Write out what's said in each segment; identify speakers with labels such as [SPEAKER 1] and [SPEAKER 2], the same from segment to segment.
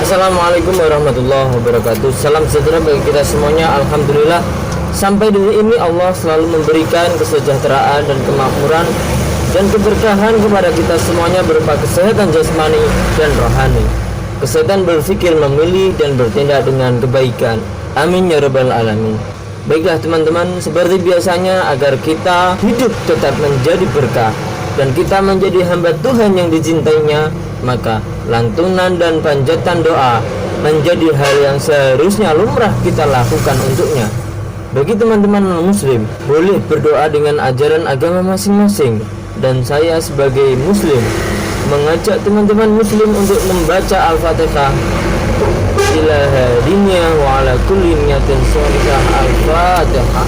[SPEAKER 1] Assalamualaikum warahmatullahi wabarakatuh. Salam sejahtera bagi kita semuanya. Alhamdulillah, sampai detik ini Allah selalu memberikan kesejahteraan dan kemakmuran dan keberkahan kepada kita semuanya berupa kesehatan jasmani dan rohani, kesehatan berpikir, memilih dan bertindak dengan kebaikan. Amin ya rabbal alamin. Baiklah teman-teman, seperti biasanya, agar kita hidup tetap menjadi berkah dan kita menjadi hamba Tuhan yang dicintainya, maka lantunan dan panjatan doa menjadi hal yang seharusnya lumrah kita lakukan untuknya. Bagi teman-teman muslim, boleh berdoa dengan ajaran agama masing-masing, dan saya sebagai muslim mengajak teman-teman muslim untuk membaca Al-Fatihah. Ila hadinya wa ala kulli niyatin sholihah. Al-Fatihah.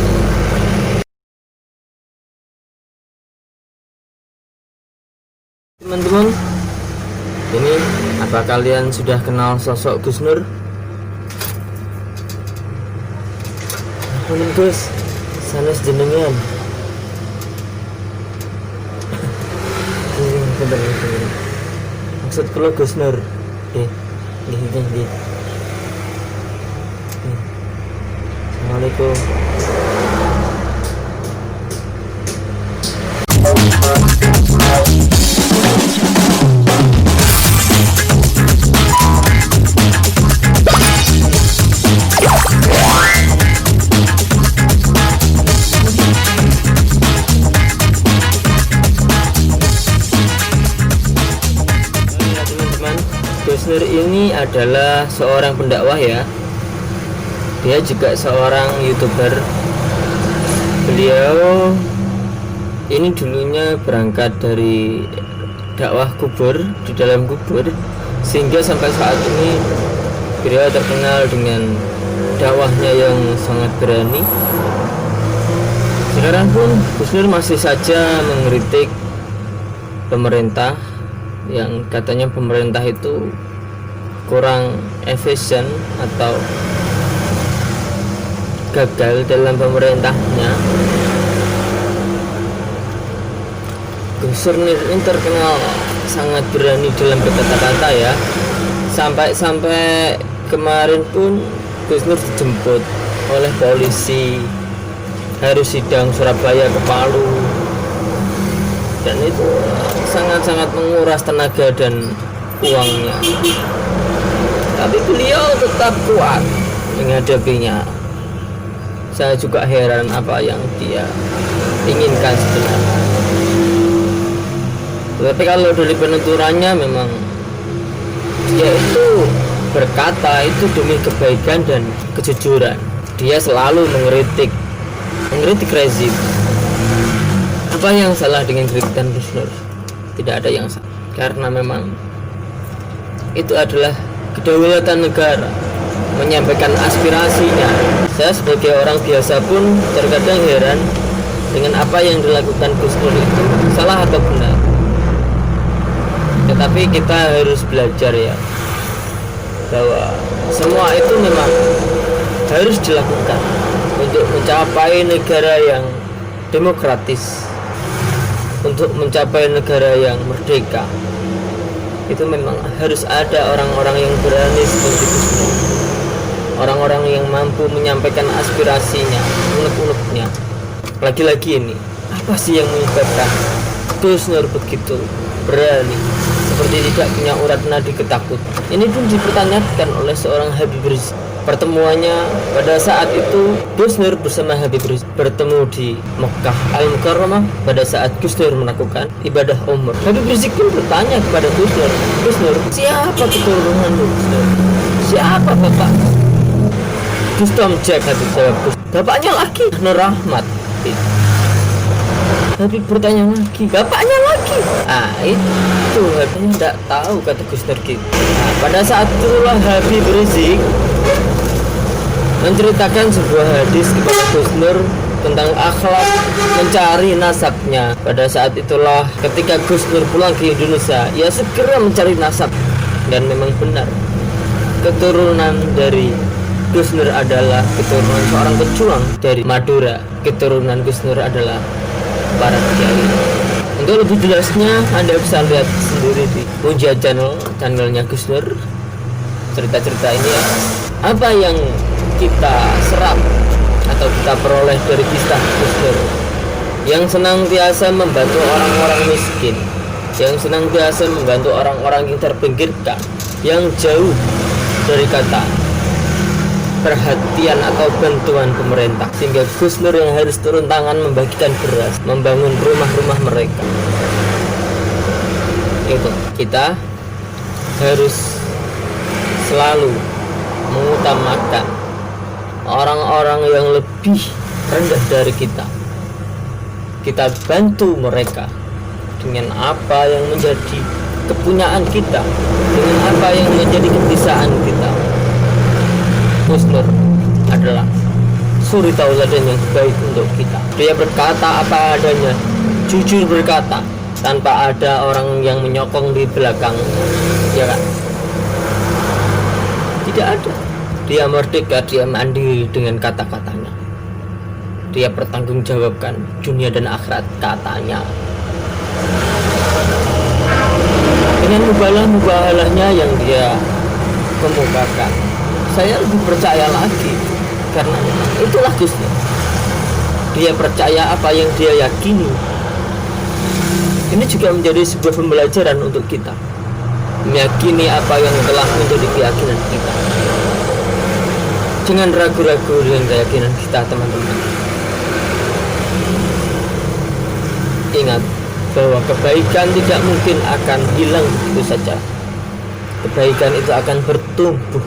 [SPEAKER 1] Teman-teman, ini apa kalian sudah kenal sosok Gus Nur? Ampun Gus, sanes jenengan. Maksud kula Gus Nur. Nggih. Assalamualaikum. Gus Nur ini adalah seorang pendakwah ya. Dia juga seorang YouTuber. Beliau ini dulunya berangkat dari dakwah kubur, di dalam kubur, sehingga sampai saat ini beliau terkenal dengan dakwahnya yang sangat berani. Sekarang pun Gus Nur masih saja mengkritik pemerintah, yang katanya pemerintah itu kurang efisien atau gagal dalam pemerintahnya. Gus Nur ini terkenal sangat berani dalam berkata-kata ya. Sampai kemarin pun Gus Nur dijemput oleh polisi, harus sidang Surabaya ke Palu, dan itu sangat-sangat menguras tenaga dan uangnya. Tapi beliau tetap kuat menghadapinya. Saya juga heran apa yang dia inginkan sebenarnya. Tapi kalau dari penuturannya, memang dia itu berkata itu demi kebaikan dan kejujuran. Dia selalu mengkritik rezim. Apa yang salah dengan kritikan Gus Nur? Tidak ada yang salah, karena memang itu adalah kedaulatan negara, menyampaikan aspirasinya. Saya sebagai orang biasa pun terkadang heran dengan apa yang dilakukan Gus Nur itu salah atau benar. Tetapi kita harus belajar ya, bahwa semua itu memang harus dilakukan untuk mencapai negara yang demokratis, untuk mencapai negara yang merdeka. Itu memang harus ada orang-orang yang berani seperti Gus Nur, orang-orang yang mampu menyampaikan aspirasinya, unek-uneknya. Lagi-lagi ini, apa sih yang menyebabkan Gus Nur begitu berani, seperti tidak punya urat nadi ketakutan? Ini pun dipertanyakan oleh seorang Habib Rizik. Pertemuannya pada saat itu, Gus Nur bersama Habib Rizik bertemu di Mekah Al-Mukarramah pada saat Gus Nur melakukan ibadah umrah. Habib Rizik pun bertanya kepada Gus Nur, siapa keturunan Gus Nur? Siapa bapak? Gus Tom Jack, Habib jawab. Bapaknya lagi Nur Rahmat. Habib bertanya lagi, bapaknya lagi. Itu Habibnya tidak tahu, kata Gus Nur gitu. Pada saat itulah Habib Rizik menceritakan sebuah hadis kepada Gus Nur tentang akhlak mencari nasabnya. Pada saat itulah ketika Gus Nur pulang ke Indonesia, ia segera mencari nasab, dan memang benar keturunan dari Gus Nur adalah keturunan seorang pejuang dari Madura. Keturunan Gus Nur adalah para kiai. Untuk lebih jelasnya Anda bisa lihat sendiri di Puja channelnya Gus Nur. cerita-cerita ini ya, apa yang kita serap atau kita peroleh dari kisah Gus Dur yang senantiasa membantu orang-orang miskin, yang senantiasa membantu orang-orang yang terpinggirkan, yang jauh dari kata perhatian atau bantuan pemerintah, sehingga Gus Dur yang harus turun tangan membagikan beras, membangun rumah-rumah mereka. Itu kita harus selalu mengutamakan orang-orang yang lebih rendah dari kita. Kita bantu mereka dengan apa yang menjadi kepunyaan kita, dengan apa yang menjadi kebisaan kita. Gus Dur adalah suri tauladan yang baik untuk kita. Dia berkata apa adanya, jujur berkata, tanpa ada orang yang menyokong di belakang, ya kan? Tidak ada. Dia merdeka, dia mandiri dengan kata-katanya. Dia pertanggungjawabkan dunia dan akhirat katanya. Dengan mubahalah-mubahalahnya yang dia kemukakan, saya lebih percaya lagi, karena itulah Gus Dur. Dia percaya apa yang dia yakini. Ini juga menjadi sebuah pembelajaran untuk kita, meyakini apa yang telah menjadi keyakinan kita. Jangan ragu-ragu dengan keyakinan kita, teman-teman. Ingat bahwa kebaikan tidak mungkin akan hilang begitu saja. Kebaikan itu akan bertumbuh